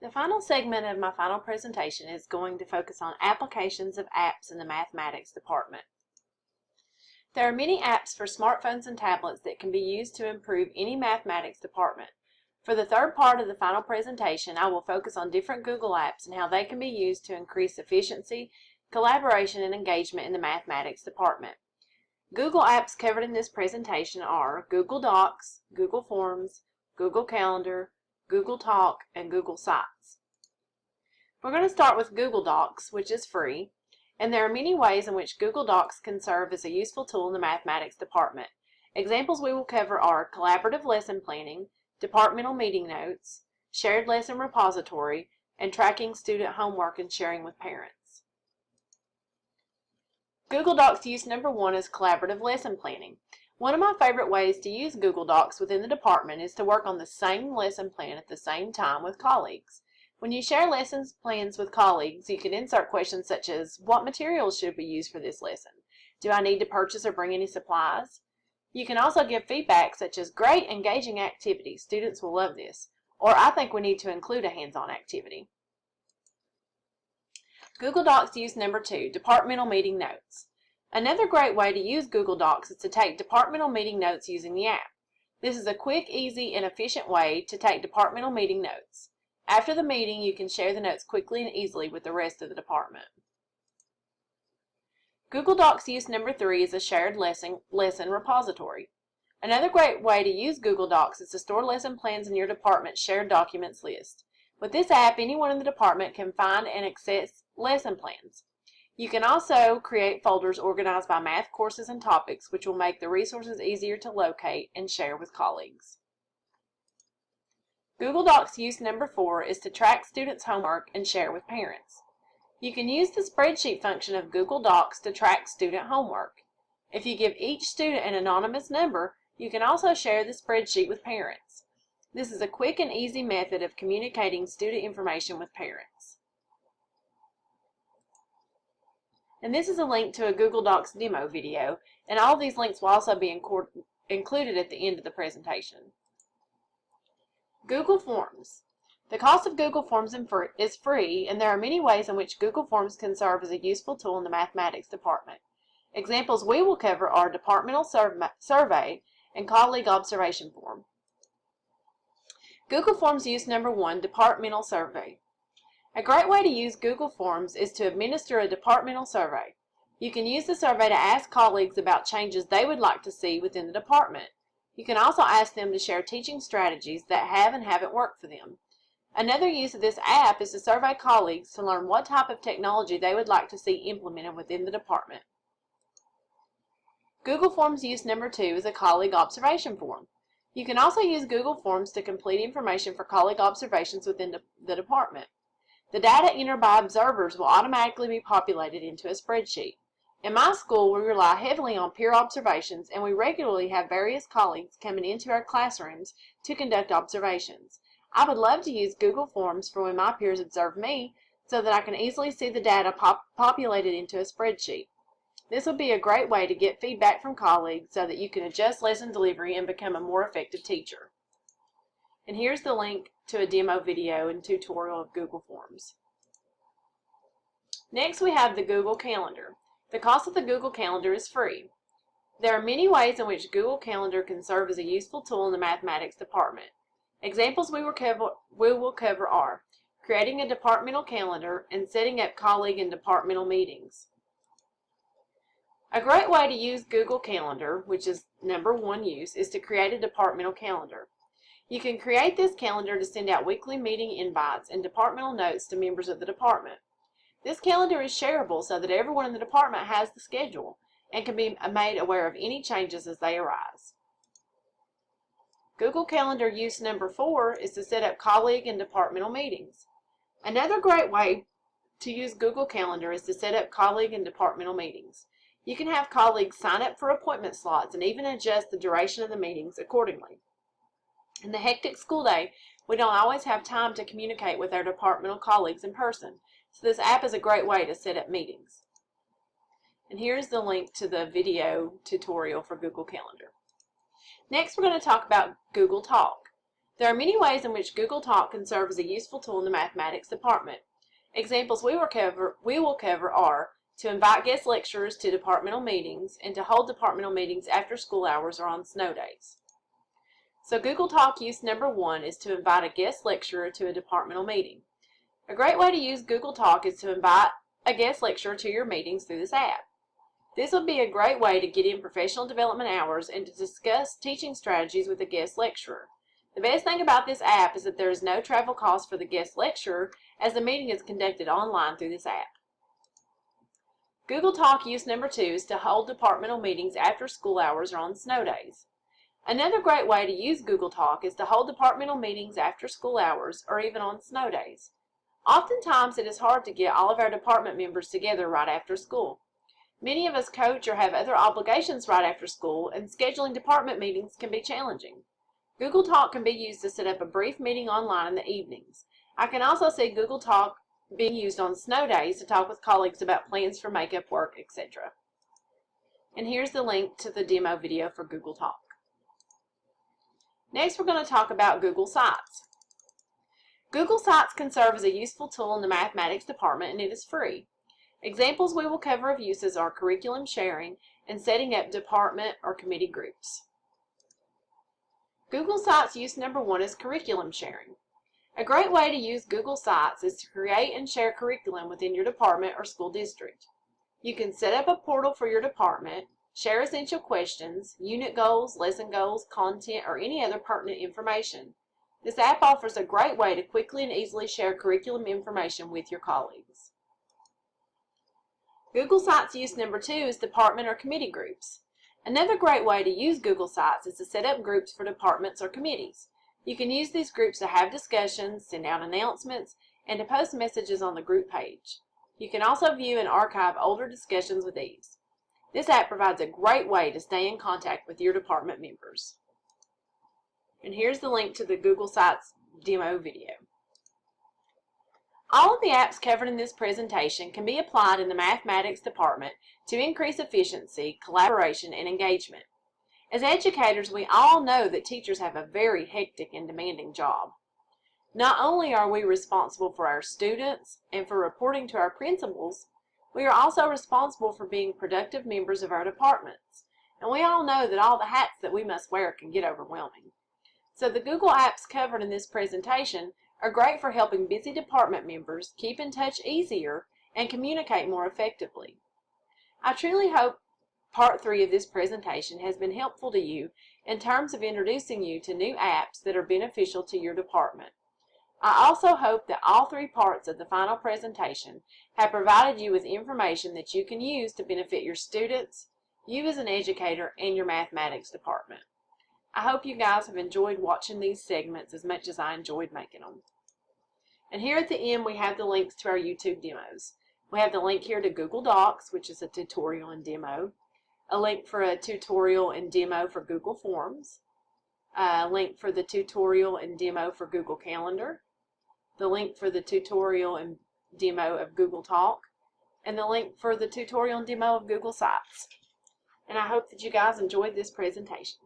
The final segment of my final presentation is going to focus on applications of apps in the mathematics department. There are many apps for smartphones and tablets that can be used to improve any mathematics department. For the third part of the final presentation, I will focus on different Google apps and how they can be used to increase efficiency, collaboration, and engagement in the mathematics department. Google apps covered in this presentation are Google Docs, Google Forms, Google Calendar, Google Talk, and Google Sites. We're going to start with Google Docs, which is free, and there are many ways in which Google Docs can serve as a useful tool in the mathematics department. Examples we will cover are collaborative lesson planning, departmental meeting notes, shared lesson repository, and tracking student homework and sharing with parents. Google Docs use number 1 is collaborative lesson planning. One of my favorite ways to use Google Docs within the department is to work on the same lesson plan at the same time with colleagues. When you share lesson plans with colleagues, you can insert questions such as, what materials should we use for this lesson? Do I need to purchase or bring any supplies? You can also give feedback such as, great, engaging activity, students will love this, or I think we need to include a hands-on activity. Google Docs use number 2, departmental meeting notes. Another great way to use Google Docs is to take departmental meeting notes using the app. This is a quick, easy, and efficient way to take departmental meeting notes. After the meeting, you can share the notes quickly and easily with the rest of the department. Google Docs use number 3 is a shared lesson repository. Another great way to use Google Docs is to store lesson plans in your department's shared documents list. With this app, anyone in the department can find and access lesson plans. You can also create folders organized by math courses and topics, which will make the resources easier to locate and share with colleagues. Google Docs use number 4 is to track students' homework and share with parents. You can use the spreadsheet function of Google Docs to track student homework. If you give each student an anonymous number, you can also share the spreadsheet with parents. This is a quick and easy method of communicating student information with parents. And this is a link to a Google Docs demo video, and all of these links will also be included at the end of the presentation. Google Forms. The cost of Google Forms is free, and there are many ways in which Google Forms can serve as a useful tool in the mathematics department. Examples we will cover are departmental survey and colleague observation form. Google Forms use number 1, departmental survey. A great way to use Google Forms is to administer a departmental survey. You can use the survey to ask colleagues about changes they would like to see within the department. You can also ask them to share teaching strategies that have and haven't worked for them. Another use of this app is to survey colleagues to learn what type of technology they would like to see implemented within the department. Google Forms use number 2 is a colleague observation form. You can also use Google Forms to complete information for colleague observations within the department. The data entered by observers will automatically be populated into a spreadsheet. In my school, we rely heavily on peer observations, and we regularly have various colleagues coming into our classrooms to conduct observations. I would love to use Google Forms for when my peers observe me so that I can easily see the data populated into a spreadsheet. This would be a great way to get feedback from colleagues so that you can adjust lesson delivery and become a more effective teacher. And here's the link to a demo video and tutorial of Google Forms. Next, we have the Google Calendar. The cost of the Google Calendar is free. There are many ways in which Google Calendar can serve as a useful tool in the mathematics department. Examples we will cover are creating a departmental calendar and setting up colleague and departmental meetings. A great way to use Google Calendar, which is number 1 use, is to create a departmental calendar. You can create this calendar to send out weekly meeting invites and departmental notes to members of the department. This calendar is shareable so that everyone in the department has the schedule and can be made aware of any changes as they arise. Google Calendar use number 4 is to set up colleague and departmental meetings. Another great way to use Google Calendar is to set up colleague and departmental meetings. You can have colleagues sign up for appointment slots and even adjust the duration of the meetings accordingly. In the hectic school day, we don't always have time to communicate with our departmental colleagues in person, so this app is a great way to set up meetings. And here's the link to the video tutorial for Google Calendar. Next, we're going to talk about Google Talk. There are many ways in which Google Talk can serve as a useful tool in the mathematics department. Examples we will cover are to invite guest lecturers to departmental meetings and to hold departmental meetings after school hours or on snow days. So Google Talk use number 1 is to invite a guest lecturer to a departmental meeting. A great way to use Google Talk is to invite a guest lecturer to your meetings through this app. This would be a great way to get in professional development hours and to discuss teaching strategies with a guest lecturer. The best thing about this app is that there is no travel cost for the guest lecturer, as the meeting is conducted online through this app. Google Talk use number 2 is to hold departmental meetings after school hours or on snow days. Another great way to use Google Talk is to hold departmental meetings after school hours or even on snow days. Oftentimes it is hard to get all of our department members together right after school. Many of us coach or have other obligations right after school, and scheduling department meetings can be challenging. Google Talk can be used to set up a brief meeting online in the evenings. I can also see Google Talk being used on snow days to talk with colleagues about plans for makeup work, etc. And here's the link to the demo video for Google Talk. Next, we're going to talk about Google Sites. Google Sites can serve as a useful tool in the mathematics department, and it is free. Examples we will cover of uses are curriculum sharing and setting up department or committee groups. Google Sites use number 1 is curriculum sharing. A great way to use Google Sites is to create and share curriculum within your department or school district. You can set up a portal for your department, share essential questions, unit goals, lesson goals, content, or any other pertinent information. This app offers a great way to quickly and easily share curriculum information with your colleagues. Google Sites use number 2 is department or committee groups. Another great way to use Google Sites is to set up groups for departments or committees. You can use these groups to have discussions, send out announcements, and to post messages on the group page. You can also view and archive older discussions with ease. This app provides a great way to stay in contact with your department members. And here's the link to the Google Sites demo video. All of the apps covered in this presentation can be applied in the mathematics department to increase efficiency, collaboration, and engagement. As educators, we all know that teachers have a very hectic and demanding job. Not only are we responsible for our students and for reporting to our principals, we are also responsible for being productive members of our departments. And we all know that all the hats that we must wear can get overwhelming. So the Google apps covered in this presentation are great for helping busy department members keep in touch easier and communicate more effectively. I truly hope Part 3 of this presentation has been helpful to you in terms of introducing you to new apps that are beneficial to your department. I also hope that all 3 parts of the final presentation have provided you with information that you can use to benefit your students, you as an educator, and your mathematics department. I hope you guys have enjoyed watching these segments as much as I enjoyed making them. And here at the end we have the links to our YouTube demos. We have the link here to Google Docs, which is a tutorial and demo, a link for a tutorial and demo for Google Forms, a link for the tutorial and demo for Google Calendar, the link for the tutorial and demo of Google Talk, and the link for the tutorial and demo of Google Sites. And I hope that you guys enjoyed this presentation.